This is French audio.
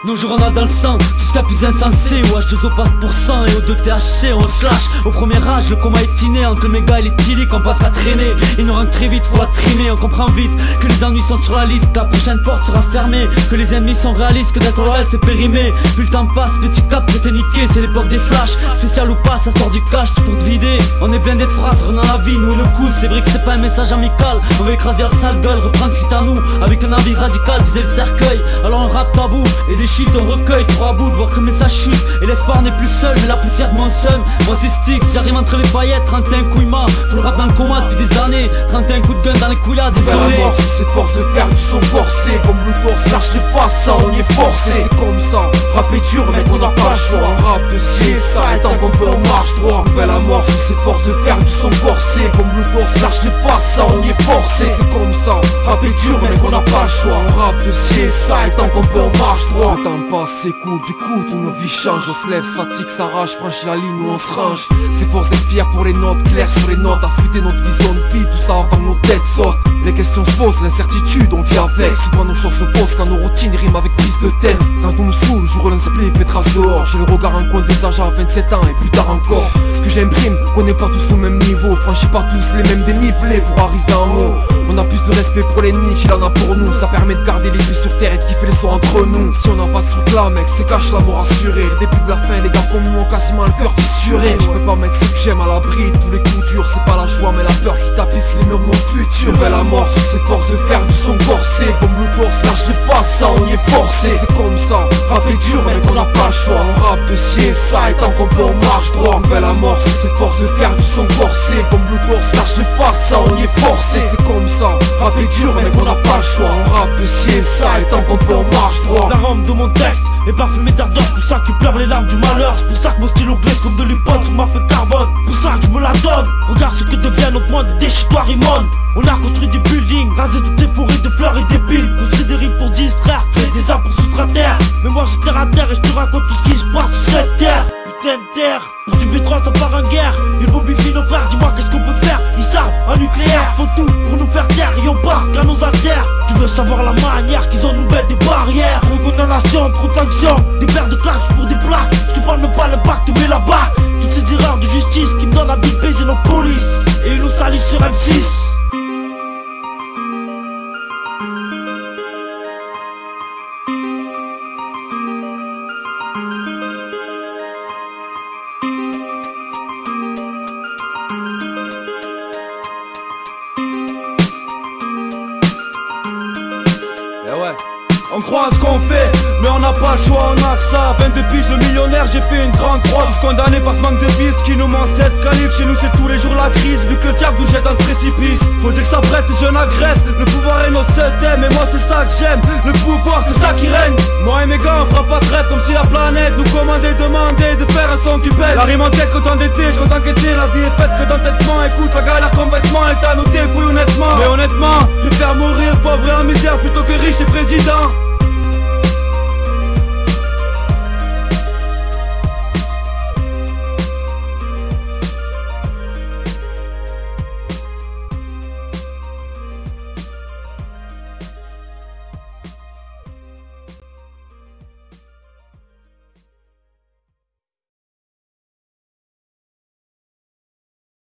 Nos jours on a dans le sang, tout ce qu'il y a plus insensé. Au H2O passe pour 100 et au 2THC on se lâche. Au premier âge le coma est inné, entre le méga et l'éthylique on passe qu'à traîner. Il nous rentre très vite, faut la trimer. On comprend vite que les ennuis sont sur la liste, que la prochaine porte sera fermée, que les ennemis sont réalistes, que d'être loyal c'est périmé. Plus le temps passe, petit cap que t'es niqué, c'est l'époque des flashs. Spécial ou pas, ça sort du cash pour te vider. On est blindé de phrases, renard la vie, nous et le coup. C'est vrai que c'est pas un message amical, on veut écraser leur sale gueule, reprendre ce qui est à nous. Avec un avis radical, viser le cercueil. Alors on rappe tabou, et des chutes on recueille. Trois bouts de voir que le message chute, et l'espoir n'est plus seul, mais la poussière de mon seum. Moi c'est Styx, j'arrive entre les paillettes, 31 couilles ma. Faut le rap dans le coma depuis des années, 31 coups de gun dans les couillas, désolé. La mort sous cette force de fer du son corsé. Comme le torse, lâche pas ça, on y est forcé. C'est comme ça, rap est dur mec, on n'a pas le choix. On rappe de ça, et tant qu'on peut on marche droit. La mort sous cette force de fer du son corsé. Comme le torse, lâche pas ça, on y est forcé. C'est comme ça, rap est dur mec, on n'a pas le choix. On rappe de ça, et tant qu'on peut on marche droit. Le temps passe, s'écoute, du coup tous nos vies changent. On se lève, fatigue, s'arrache, franchit la ligne où on se range. C'est force d'être fier pour les notes, claires sur les notes. Affûter notre vision de vie, tout ça avant que nos têtes sautent. Les questions se posent, l'incertitude on vit avec. Souvent nos choses s'opposent quand nos routines riment avec prise de tête. Quand on nous saoule, je roule un split et trace dehors. J'ai le regard en coin des âges à 27 ans et plus tard encore. Ce que j'imprime, qu'on n'est pas tous au même niveau. Franchis pas tous les mêmes dénivelés pour arriver en haut. On a plus de respect pour l'ennemi qu'il en a pour nous. Ça permet de garder les vies sur terre et de kiffer les soins entre nous. Si on en passe sur là mec, c'est cache la mort assurée. Le début de la fin, les gars comme nous ont quasiment le cœur fissuré. Je peux pas mettre ce que j'aime à l'abri, tous les coups durs. C'est pas la joie mais la peur qui tapisse les murs de mon futur. La mort sous cette force de fer du son corsé. Comme le torse, lâche pas ça, on y est forcé. C'est comme ça, rap est dur mec, on n'a pas le choix. On rappe de ça, et tant qu'on peut on marche droit. La mort sous cette force de fer du son corsé. Comme le torse, lâche pas ça, on y est forcé. C'est comme ça, rap est dur mec, on n'a pas le choix. On rappe de ça, et tant qu'on peut on marche droit. La rame de mon texte est parfumée d'ardeur, c'est pour ça qu'il pleure les larmes du malheur. C'est pour ça que mon stylo glisse comme de l'iPod sur ma feuille carbone. Pour ça que je me la donne. Regarde ce que devient notre monde, des déchitoires immondes. On a construit des buildings, rasé toutes les forêts de fleurs et des piles. Construit des rimes pour distraire, créer des arbres pour soustraire terre. Mais moi j'étais terre à terre et je te raconte tout ce qui se passe sur cette terre. Putain de terre, pour du pétrole ça part en guerre. Ils bobifient nos frères, dis-moi qu'est-ce qu'on peut faire. Ils savent, un nucléaire, faut tout pour nous faire taire. Et on passe qu'à nos artères. Tu veux savoir la manière qu'ils ont nous mettre des barrières. Trop de nation, trop de sanctions, des paires de claques pour des plaques. Je te parle même pas l'impact mais la bague. Toutes ces erreurs de justice qui me donnent envie de baiser nos polices. Et ils nous salissent sur M6. On croit à ce qu'on fait, mais on n'a pas le choix, on a que ça. 22 piges, le millionnaire, j'ai fait une grande croix. Tous condamnés par ce manque de vis qui nous ment 7 calibres. Chez nous c'est tous les jours la crise, vu que le diable nous jette dans le précipice. Faut dire que ça prête, les jeunes agressent. Le pouvoir est notre seul thème, et moi c'est ça que j'aime. Le pouvoir c'est ça qui règne. Moi et mes gars on fera pas de rêve comme si la planète nous commandait, demandait de faire un son qui pète. La rime en tête quand d'été, je compte enquêter. La vie est faite que d'entêtement, écoute la galère complètement. Elle t'a noté, oui honnêtement. Mais honnêtement, je préfère mourir pauvre et en misère plutôt que riche et président.